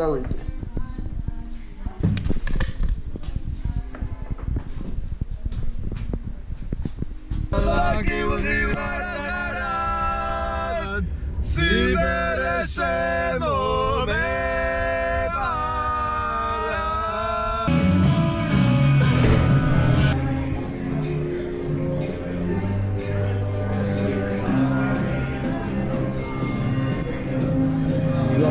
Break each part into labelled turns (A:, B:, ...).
A: წავიდე.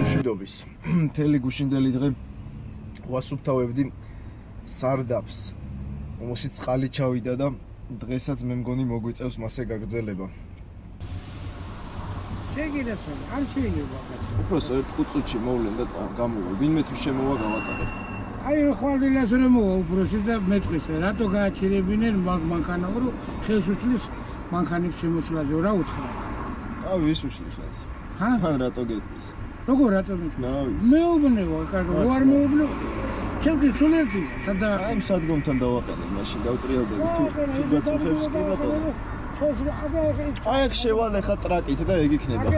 A: მშვიდობის. მთელი გუშინდელი დღე ვასუფთავებდი სარდაფს. ომოსი წყალი ჩავიდა და დღესაც მე მგონი მოგვიწევს მასე გაგრძელება.
B: შეგიძლიათ არ შეიძლება.
A: უბრალოდ 5 წუთში მოვლენ და გამოვა. ვინმე თუ შემოვა გავატარებ.
B: აი რო ხვალილას რომ მოვა უბრალოდ და მეწყისე რატო გააჩერებინენ მანქანაურო ხელს უსლის მანქანებს შემოსვლაზე რა უთხრა?
A: თავი ის უშლი ხელს.
B: ჰა?
A: მან რატო გეტყვის?
B: როგორ რატომ მეუბნეო კარგო არ მეუბნეო ჩემთვის სულ ერთია სადა
A: ამ სადგომთან დავაყენე მაშინ დავტრიალდები თუ გაწუხებს კი ბატონო აი აქ შევალე ხა ტრაკით და ეგ იქნება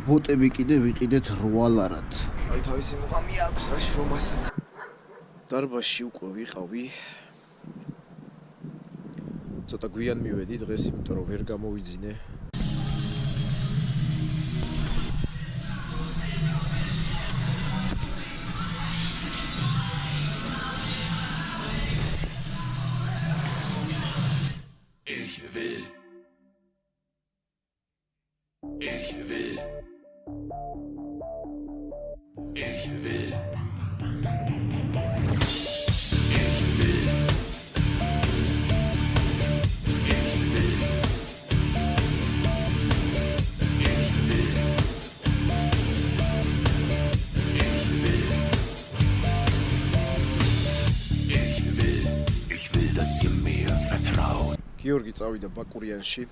A: ბოტები კიდე ვიყიდეთ 8 ლარად. აი თავისი მუღამი აქვს რა შრომასაც. დარბაზში უკვე ვიყავი. ცოტა გვიან მივედი დღეს, იმიტომ რომ ვერ გამოვიძინე.
C: Ich will. Ich will. Ich will. Ich will. Ich will. Ich will. Ich will. Ich will. Ich will, dass ihr mir vertraut.
A: გიორგი წავიდა ბაკურიანში.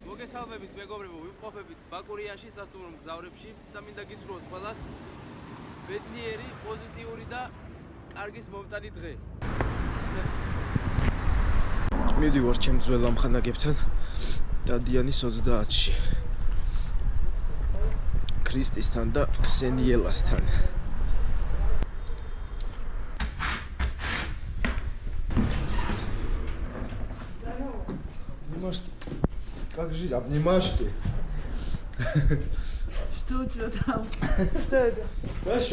D: მოგესალმებით მეგობრებო, ვიმყოფებით ბაკურიანში სასტუმრო მგზავრებში და მინდა გისურვოთ ყველას ბედნიერი, პოზიტიური და კარგის მომტანი დღე.
A: მივდივარ ჩემ ძველ ამხანაგებთან დადიანის 30-ში. ქრისტისთან და ქსენიელასთან. Немашки. Как жить? Обнимашки.
E: Что у тебя там? Что это?
A: Знаешь,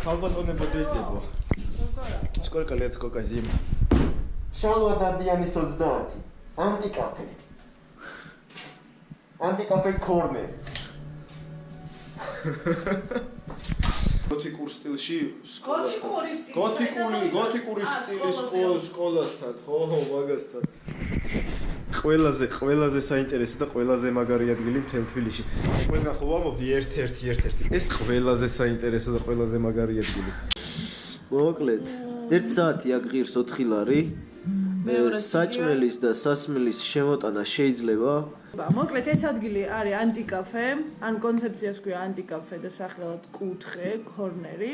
A: колбасоны подойдет. Сколько лет, сколько зим. Шалва Дадияни создати. Антикафе. Антикафе корнер. Готикურ სტილში სკოლასთან. გოთიკური სტილის სკოლასთან, ხო, მაგასთან. ყველაზე საინტერესო და ყველაზე მაგარი ადგილი მთელ თბილისში. ყველგან ხო ვამბობდი ერთ-ერთი. ეს ყველაზე საინტერესო და ყველაზე магარი ადგილი. მოკლედ, 1 საათი აქ ღირს 4 ლარი. საჭმელის და სასმელის შემოტანა შეიძლება?
E: მოკლედ, ეს ადგილი არის ანტიკაფე, ან კონცეფციას ქვია ანტიკაფე და სახელად კუთხე, კორნერი.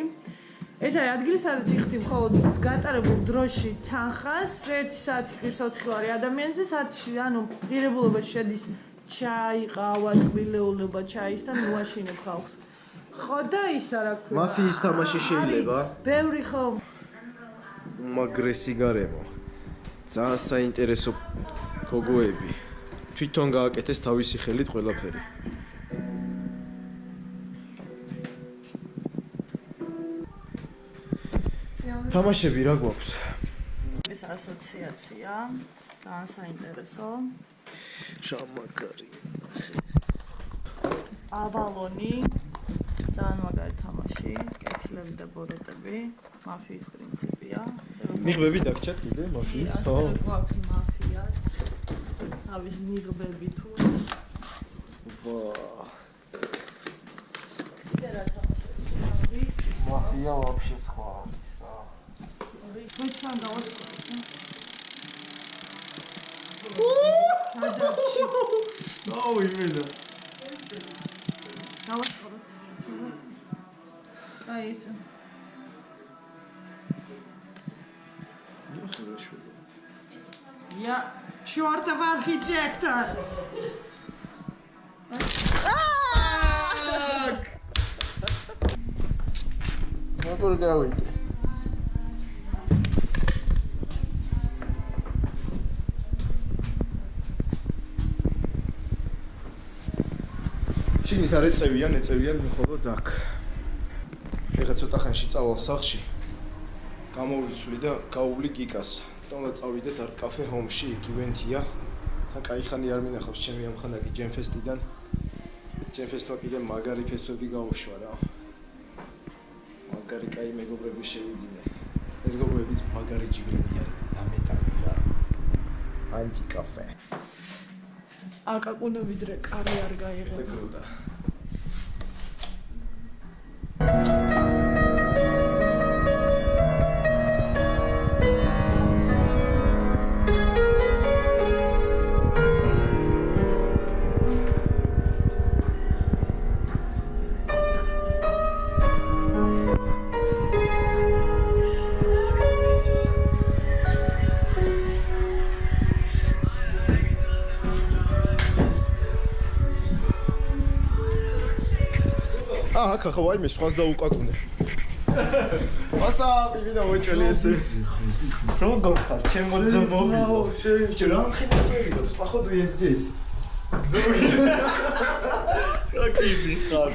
E: ეს არის ადგილი, სადაც იხდი მხოლოდ გატარებულ დროში თანხას, 1 საათი ღირს 4 ლარი ადამიანზე, საათში, ანუ ღირებულებაში შედის ჩაი, ყავა, ტკბილეულობა ჩაისთან მოაშინებ ხალხს. ხო და ის არა ქვია.
A: მაფიის თამაში შეიძლება?
E: ბევრი ხო.
A: მაგრესი გარემო. ძალიან საინტერესო გოგოები. თვითონ გააკეთეს თავისი ხელით ყველაფერი. თამაშები რა გვაქვს?
E: ეს ასოციაცია, ძალიან საინტერესო.
A: შამაკარი.
E: ავალონი ძალიან მაგარი თამაში, კეთილები და ბოროტები, მაფიის პრინციპია.
A: ნიღბები დაგჭათ კიდე მაფიის, ხო?
E: გვაქვს მაფიაც. თავის ნიღბები თუ.
A: ვა.
E: კიდე რა თამაშია?
A: მაფია вообще სხვა არის რა.
E: ვეცან დავაწყოთ.
A: აუ იმენა.
E: დავაწყოთ. აი ეს. Ja, shorta architector.
A: როგორ გავიდე? შიგნით არ ეწევიან მხოლოდ აქ. ეხლა ცოტა ხანში წავალ სახლში. გამოვიცვლი და გავუვლი გიკას. და წავიდეთ art cafe home-ში, ივენთია. და კაი ხანი არ მინახავს ჩემი ამხანაგი ჯემფესტიდან. ჯემფესტმა კიდე მაგარი ფესვები გაუშვა რა. მაგარი კაი მეგობრები შევიძინე. ეს გოგოებიც მაგარი ჯიგრები არიან, დამეტანი რა. ანტი კაფე.
E: აკაკუნო ვიდრე კარი არ გაიღება.
A: გროდა. აქ ახლა ვაიმე სხვას დაუკაკუნე. ვასაპი ვიდა მოჭელი ესე. როგორ ხარ? ჩემო ძმობი. შევიჭე რა ხიფაწველი გაქვს? პახოვდ ეს. რა კიზი ხარ?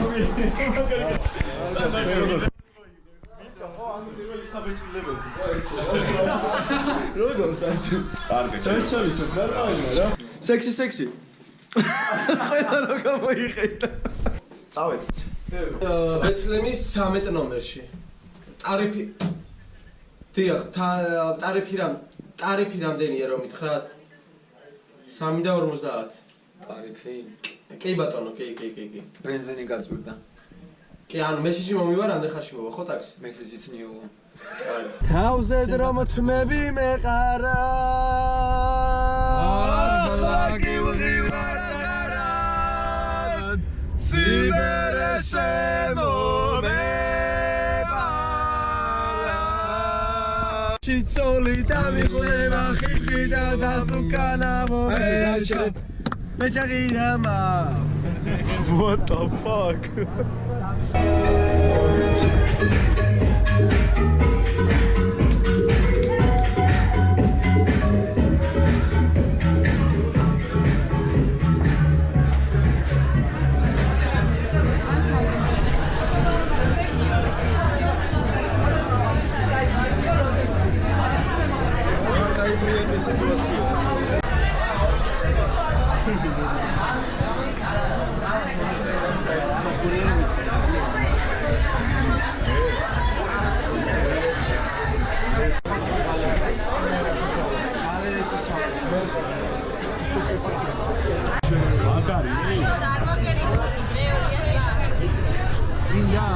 A: როგორ ხარ? კარგი. ჩაშავიჭო რა? სექსი. ყველა რო გამოიხედა. წავედით.
F: ბეთლემის 13 ნომერში. ტარიფი. დიახ, ტარიფი რამდენია რომ მითხრათ? 3.50.
G: ტარიფი?
F: კი ბატონო, კი.
G: ბენზინი გაწვირდა.
F: კი, ანუ მესიჯი მომივა, რამდენ ხანში მოვა, ხო ტაქსი?
G: მესიჯიც მიიღო.
F: თავზე დრომ თმები მეყარა. ახლა გივღივარად. სიბერე შემომებარა. ჩიცოლი დამიყვება ხიხი და დასუკანა მომეჩა. მეჩაღირამა.
A: What the fuck?
F: ინდა